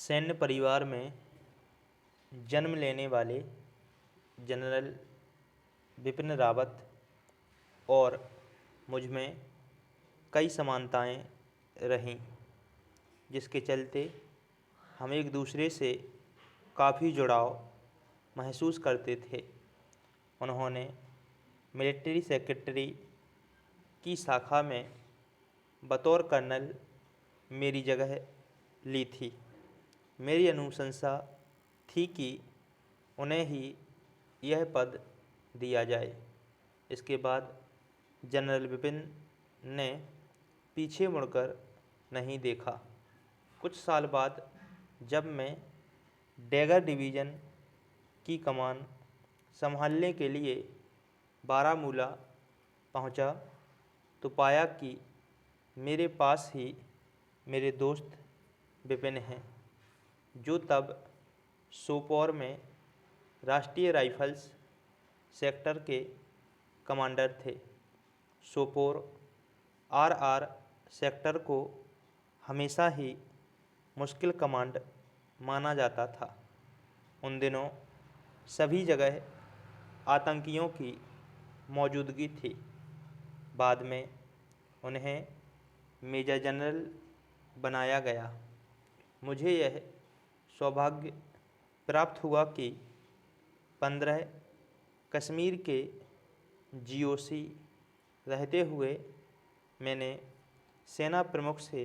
सैन्य परिवार में जन्म लेने वाले जनरल बिपिन रावत और मुझ में कई समानताएं रहीं, जिसके चलते हम एक दूसरे से काफ़ी जुड़ाव महसूस करते थे। उन्होंने मिलिट्री सेक्रेटरी की शाखा में बतौर कर्नल मेरी जगह ली थी। मेरी अनुशंसा थी कि उन्हें ही यह पद दिया जाए। इसके बाद जनरल बिपिन ने पीछे मुड़कर नहीं देखा। कुछ साल बाद जब मैं डैगर डिवीज़न की कमान संभालने के लिए बारामूला पहुंचा तो पाया कि मेरे पास ही मेरे दोस्त बिपिन हैं, जो तब सोपोर में राष्ट्रीय राइफल्स सेक्टर के कमांडर थे। सोपोर आरआर सेक्टर को हमेशा ही मुश्किल कमांड माना जाता था। उन दिनों सभी जगह आतंकियों की मौजूदगी थी। बाद में उन्हें मेजर जनरल बनाया गया। मुझे यह सौभाग्य प्राप्त हुआ कि 15 कश्मीर के जीओसी रहते हुए मैंने सेना प्रमुख से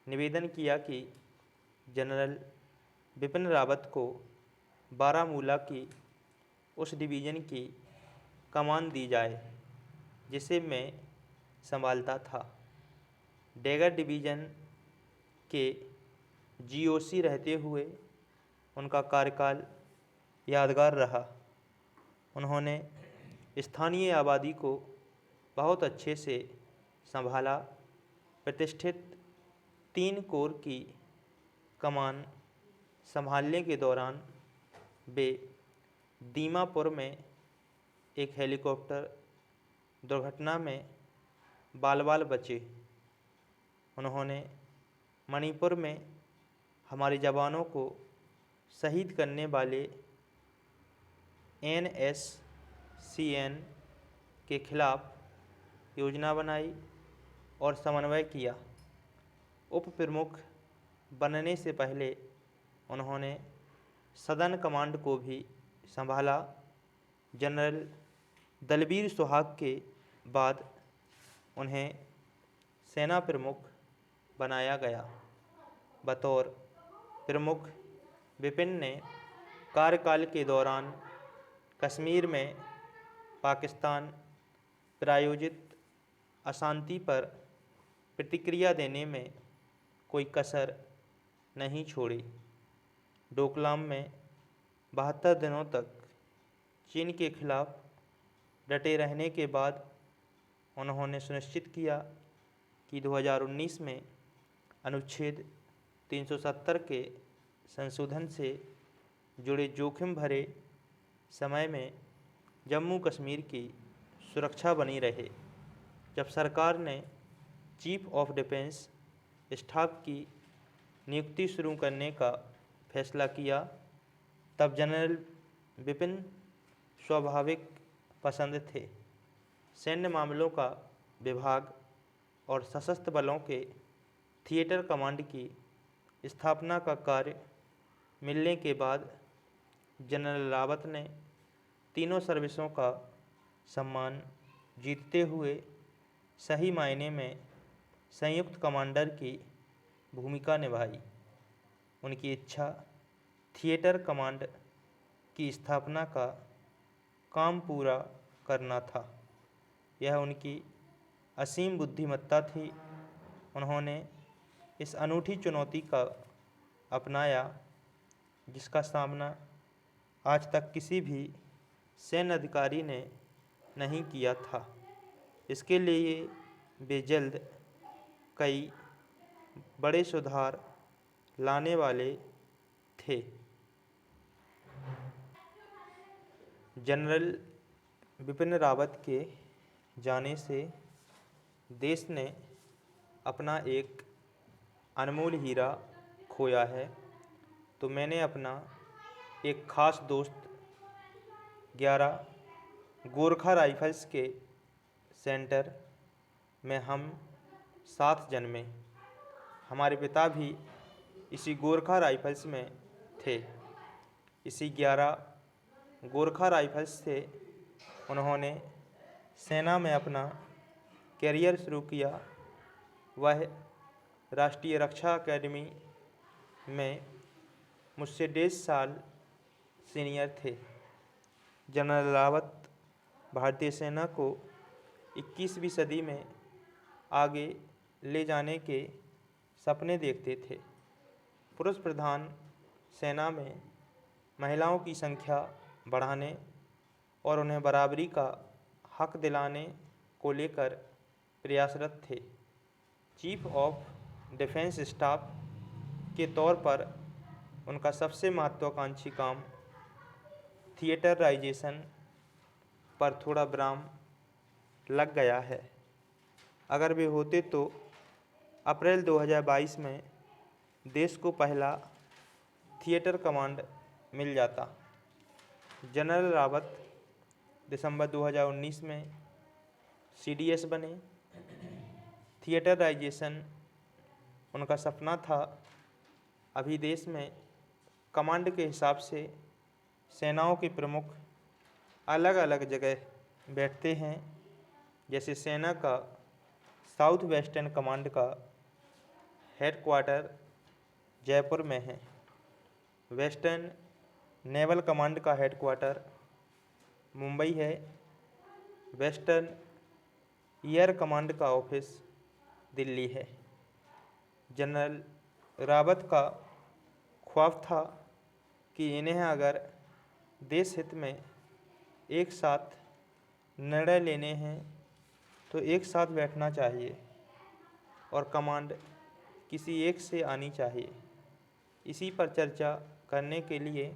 निवेदन किया कि जनरल बिपिन रावत को बारामूला की उस डिवीज़न की कमान दी जाए जिसे मैं संभालता था। डैगर डिवीज़न के जीओसी रहते हुए उनका कार्यकाल यादगार रहा। उन्होंने स्थानीय आबादी को बहुत अच्छे से संभाला। प्रतिष्ठित 3 कोर की कमान संभालने के दौरान वे दीमापुर में एक हेलीकॉप्टर दुर्घटना में बाल-बाल बचे। उन्होंने मणिपुर में हमारे जवानों को शहीद करने वाले NSCN के खिलाफ योजना बनाई और समन्वय किया। उप प्रमुख बनने से पहले उन्होंने सदर्न कमांड को भी संभाला। जनरल दलबीर सुहाग के बाद उन्हें सेना प्रमुख बनाया गया। बतौर प्रमुख बिपिन ने कार्यकाल के दौरान कश्मीर में पाकिस्तान प्रायोजित अशांति पर प्रतिक्रिया देने में कोई कसर नहीं छोड़ी। डोकलाम में 72 दिनों तक चीन के खिलाफ डटे रहने के बाद उन्होंने सुनिश्चित किया कि 2019 में अनुच्छेद 370 के संशोधन से जुड़े जोखिम भरे समय में जम्मू कश्मीर की सुरक्षा बनी रहे। जब सरकार ने चीफ ऑफ डिफेंस स्टाफ की नियुक्ति शुरू करने का फैसला किया, तब जनरल बिपिन स्वाभाविक पसंद थे। सैन्य मामलों का विभाग और सशस्त्र बलों के थिएटर कमांड की स्थापना का कार्य मिलने के बाद जनरल रावत ने तीनों सर्विसों का सम्मान जीतते हुए सही मायने में संयुक्त कमांडर की भूमिका निभाई। उनकी इच्छा थिएटर कमांड की स्थापना का काम पूरा करना था। यह उनकी असीम बुद्धिमत्ता थी। उन्होंने इस अनूठी चुनौती का अपनाया जिसका सामना आज तक किसी भी सैन्य अधिकारी ने नहीं किया था। इसके लिए वे जल्द कई बड़े सुधार लाने वाले थे। जनरल बिपिन रावत के जाने से देश ने अपना एक अनमोल हीरा खोया है। तो मैंने अपना एक ख़ास दोस्त 11 गोरखा राइफल्स के सेंटर में हम साथ जन्मे। हमारे पिता भी इसी गोरखा राइफल्स में थे। इसी 11 गोरखा राइफल्स से उन्होंने सेना में अपना करियर शुरू किया। वह राष्ट्रीय रक्षा अकेडमी में मुझसे 1.5 साल सीनियर थे। जनरल रावत भारतीय सेना को 21वीं सदी में आगे ले जाने के सपने देखते थे। पुरुष प्रधान सेना में महिलाओं की संख्या बढ़ाने और उन्हें बराबरी का हक दिलाने को लेकर प्रयासरत थे। चीफ ऑफ डिफेंस स्टाफ के तौर पर उनका सबसे महत्वाकांक्षी काम थिएटराइजेशन पर थोड़ा विराम लग गया है। अगर वे होते तो अप्रैल 2022 में देश को पहला थिएटर कमांड मिल जाता। जनरल रावत दिसंबर 2019 में CDS बने। थिएटराइजेशन उनका सपना था। अभी देश में कमांड के हिसाब से सेनाओं के प्रमुख अलग अलग जगह बैठते हैं। जैसे सेना का साउथ वेस्टर्न कमांड का हेडक्वार्टर जयपुर में है। वेस्टर्न नेवल कमांड का हेडक्वार्टर मुंबई है। वेस्टर्न एयर कमांड का ऑफिस दिल्ली है। जनरल रावत का ख्वाब था कि इन्हें अगर देश हित में एक साथ निर्णय लेने हैं तो एक साथ बैठना चाहिए और कमांड किसी एक से आनी चाहिए। इसी पर चर्चा करने के लिए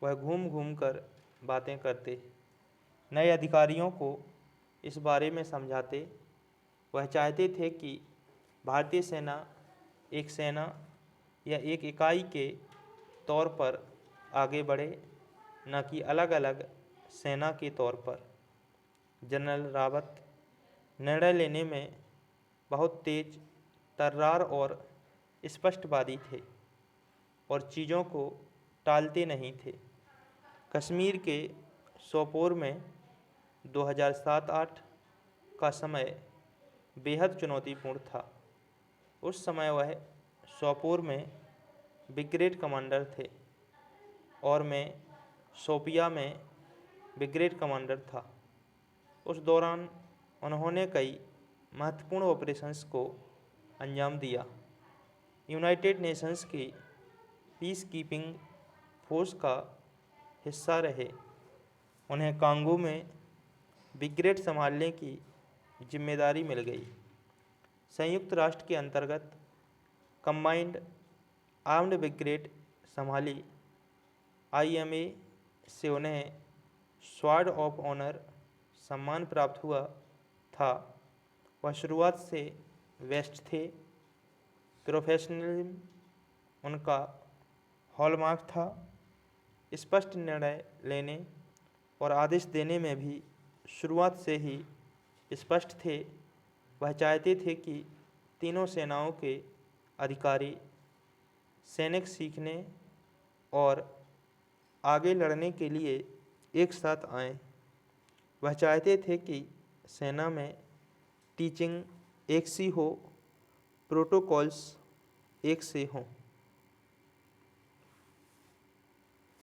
वह घूम घूम कर बातें करते, नए अधिकारियों को इस बारे में समझाते। वह चाहते थे कि भारतीय सेना या एक इकाई के तौर पर आगे बढ़े, न कि अलग अलग सेना के तौर पर। जनरल रावत निर्णय लेने में बहुत तेज तर्रार और स्पष्टवादी थे और चीज़ों को टालते नहीं थे। कश्मीर के सोपोर में 2007-8 का समय बेहद चुनौतीपूर्ण था। उस समय वह सोपोर में ब्रिगेड कमांडर थे और मैं शोपिया में ब्रिगेड कमांडर था। उस दौरान उन्होंने कई महत्वपूर्ण ऑपरेशंस को अंजाम दिया। यूनाइटेड नेशंस की पीस कीपिंग फोर्स का हिस्सा रहे। उन्हें कांगो में ब्रिगेड संभालने की जिम्मेदारी मिल गई। संयुक्त राष्ट्र के अंतर्गत कंबाइंड आर्म्ड ब्रिगेड संभाली। IMA से उन्हें स्वॉर्ड ऑफ ऑनर सम्मान प्राप्त हुआ था। वह शुरुआत से वेस्ट थे। प्रोफेशनलिज्म उनका हॉलमार्क था। स्पष्ट निर्णय लेने और आदेश देने में भी शुरुआत से ही स्पष्ट थे। वह चाहते थे कि तीनों सेनाओं के अधिकारी सैनिक सीखने और आगे लड़ने के लिए एक साथ आएं। वह चाहते थे कि सेना में टीचिंग एक सी हो, प्रोटोकॉल्स एक से हों।